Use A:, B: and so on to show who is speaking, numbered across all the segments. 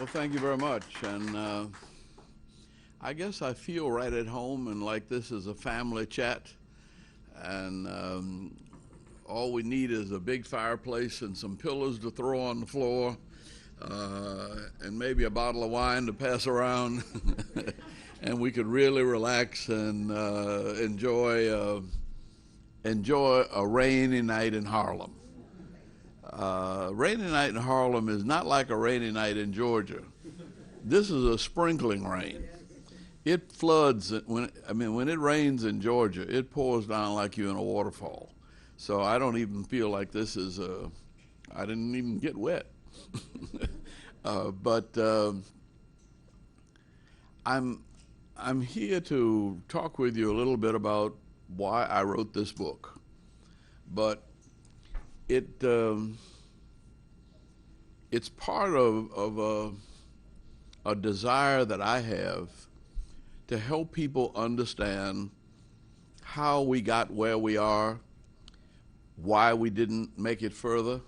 A: Well, thank you very much. And I guess I feel right at home and like this is a family chat. And all we need is a big fireplace and some pillows to throw on the floor and maybe a bottle of wine to pass around. And we could really relax and enjoy a rainy night in Harlem. Rainy night in Harlem is not like a rainy night in Georgia. This is a sprinkling rain. It floods when it rains in Georgia, it pours down like you're in a waterfall. So I don't even feel like this is I didn't even get wet. But I'm here to talk with you a little bit about why I wrote this book. But it's part of a desire that I have to help people understand how we got where we are, why we didn't make it further,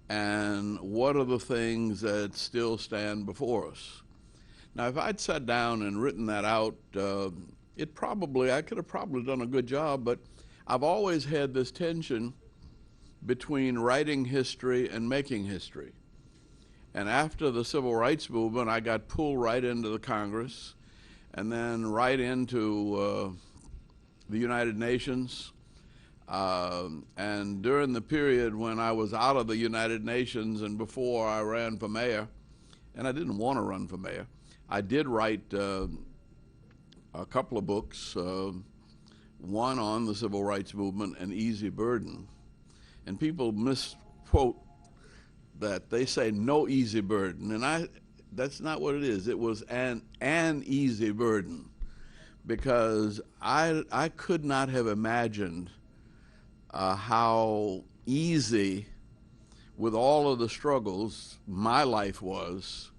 A: and what are the things that still stand before us. Now, if I'd sat down and written that out, I could have probably done a good job, but I've always had this tension between writing history and making history. And after the Civil Rights Movement, I got pulled right into the Congress and then right into the United Nations. And during the period when I was out of the United Nations and before I ran for mayor, and I didn't want to run for mayor, I did write a couple of books, one on the Civil Rights Movement, An Easy Burden. And people misquote that. They say no easy burden, and that's not what it is. It was an easy burden, because I could not have imagined how easy, with all of the struggles, my life was,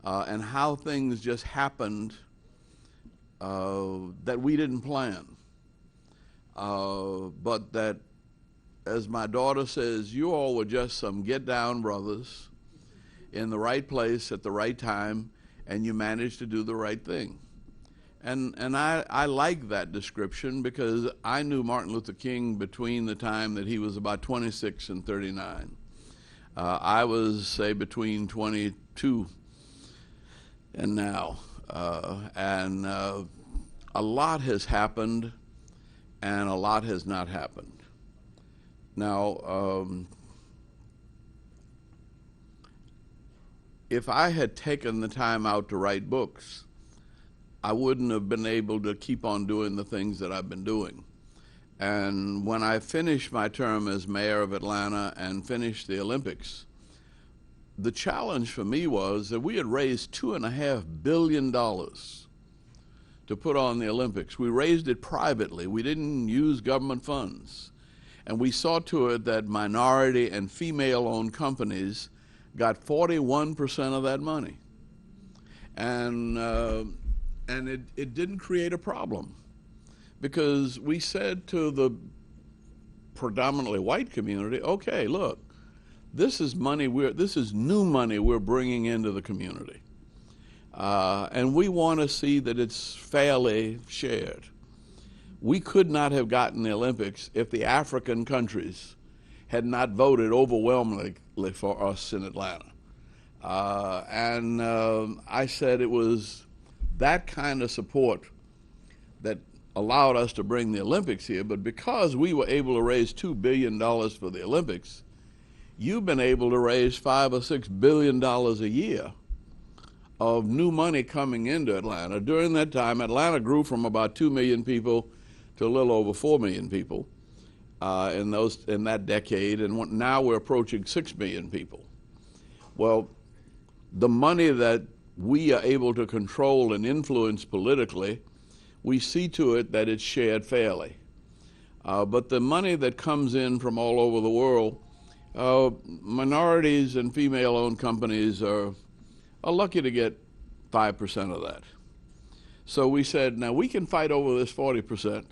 A: and how things just happened that we didn't plan, but that, as my daughter says, you all were just some get-down brothers in the right place at the right time, and you managed to do the right thing. And I like that description, because I knew Martin Luther King between the time that he was about 26 and 39. I was, say, between 22 and now. And a lot has happened, and a lot has not happened. Now, if I had taken the time out to write books, I wouldn't have been able to keep on doing the things that I've been doing. And when I finished my term as mayor of Atlanta and finished the Olympics, the challenge for me was that we had raised $2.5 billion to put on the Olympics. We raised it privately. We didn't use government funds. And we saw to it that minority and female-owned companies got 41% of that money. And it didn't create a problem, because we said to the predominantly white community, okay, look, this is new money we're bringing into the community. And we want to see that it's fairly shared. We could not have gotten the Olympics if the African countries had not voted overwhelmingly for us in Atlanta. And I said it was that kind of support that allowed us to bring the Olympics here. But because we were able to raise $2 billion for the Olympics, you've been able to raise $5 or $6 billion a year of new money coming into Atlanta. During that time, Atlanta grew from about 2 million people to a little over 4 million people in that decade, and now we're approaching 6 million people. Well, the money that we are able to control and influence politically, we see to it that it's shared fairly. But the money that comes in from all over the world, minorities and female-owned companies are lucky to get 5% of that. So we said, now we can fight over this 40%,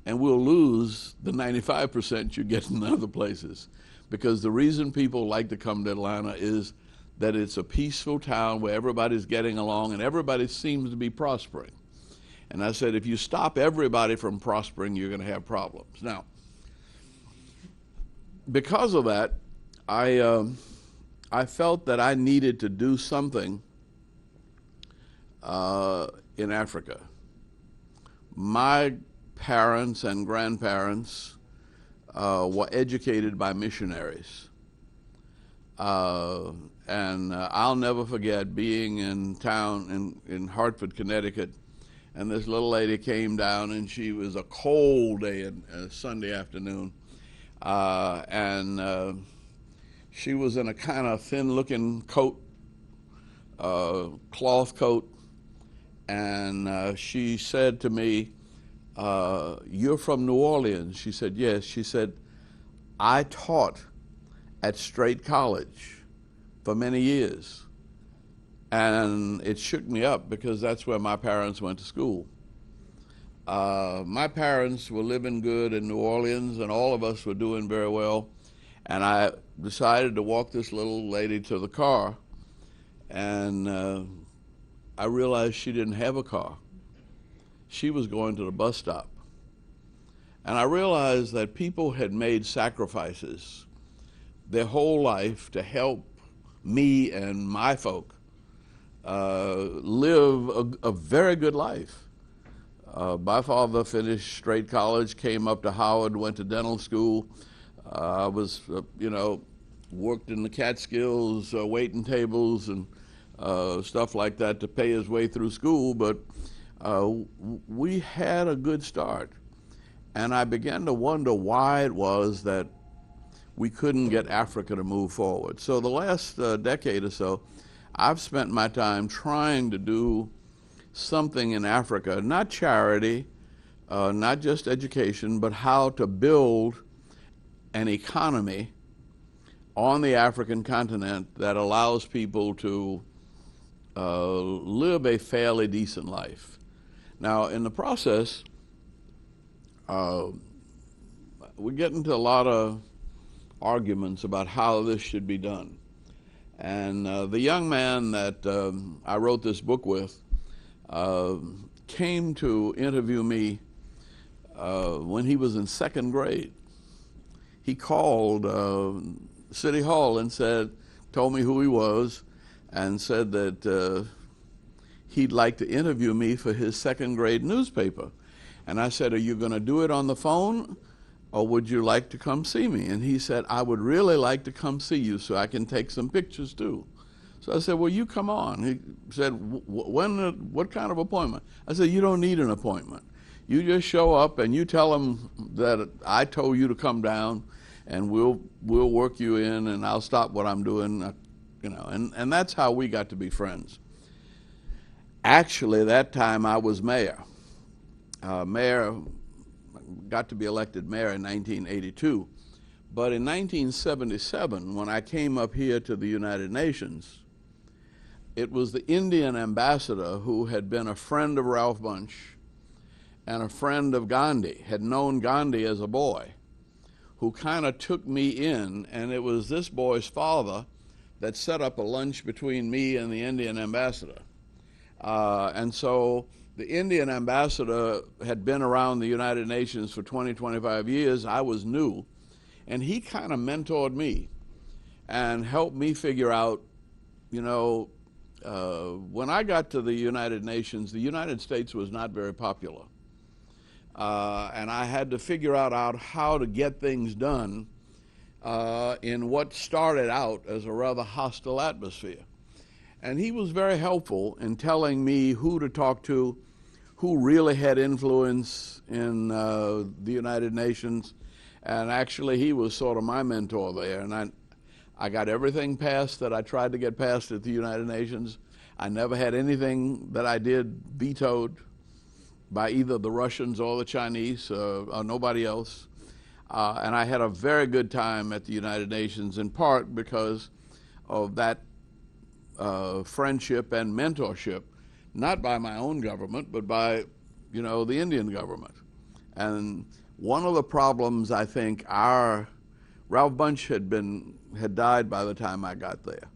A: and we'll lose the 95% you get in other places. Because the reason people like to come to Atlanta is that it's a peaceful town where everybody's getting along and everybody seems to be prospering. And I said, if you stop everybody from prospering, you're going to have problems. Now, because of that, I felt that I needed to do something in Africa. My parents and grandparents were educated by missionaries. And I'll never forget being in town in Hartford, Connecticut, and this little lady came down, and she was a cold day, Sunday afternoon, and she was in a kind of thin-looking coat, cloth coat, and she said to me, "You're from New Orleans?" She said, "Yes." She said, "I taught at Straight College for many years." And it shook me up because that's where my parents went to school. My parents were living good in New Orleans, and all of us were doing very well. And I decided to walk this little lady to the car, and I realized she didn't have a car. She was going to the bus stop. And I realized that people had made sacrifices their whole life to help me and my folk live a very good life. My father finished Straight College, came up to Howard, went to dental school. I was, worked in the Catskills, waiting tables and stuff like that to pay his way through school, but we had a good start. And I began to wonder why it was that we couldn't get Africa to move forward. So the last decade or so, I've spent my time trying to do something in Africa, not charity, not just education, but how to build an economy on the African continent that allows people to live a fairly decent life. Now, in the process, we get into a lot of arguments about how this should be done. And the young man that I wrote this book with came to interview me when he was in second grade. He called City Hall and told me who he was, and said that he'd like to interview me for his second grade newspaper. And I said, "Are you going to do it on the phone, or would you like to come see me?" And he said, "I would really like to come see you so I can take some pictures too." So I said, "Well, you come on." He said, "What kind of appointment?" I said, "You don't need an appointment. You just show up and you tell them that I told you to come down, and we'll work you in, and I'll stop what I'm doing." And that's how we got to be friends. Actually, that time I was mayor. Got to be elected mayor in 1982. But in 1977, when I came up here to the United Nations, it was the Indian ambassador, who had been a friend of Ralph Bunche and a friend of Gandhi, had known Gandhi as a boy, who kind of took me in, and it was this boy's father that set up a lunch between me and the Indian ambassador. And so the Indian ambassador had been around the United Nations for 20, 25 years. I was new. And he kind of mentored me and helped me figure out, when I got to the United Nations, the United States was not very popular. And I had to figure out how to get things done in what started out as a rather hostile atmosphere. And he was very helpful in telling me who to talk to, who really had influence in the United Nations. And actually, he was sort of my mentor there. And I got everything passed that I tried to get passed at the United Nations. I never had anything that I did vetoed by either the Russians or the Chinese or nobody else. And I had a very good time at the United Nations, in part because of that friendship and mentorship, not by my own government, but by, the Indian government. And one of the problems, I think, Ralph Bunche had died by the time I got there.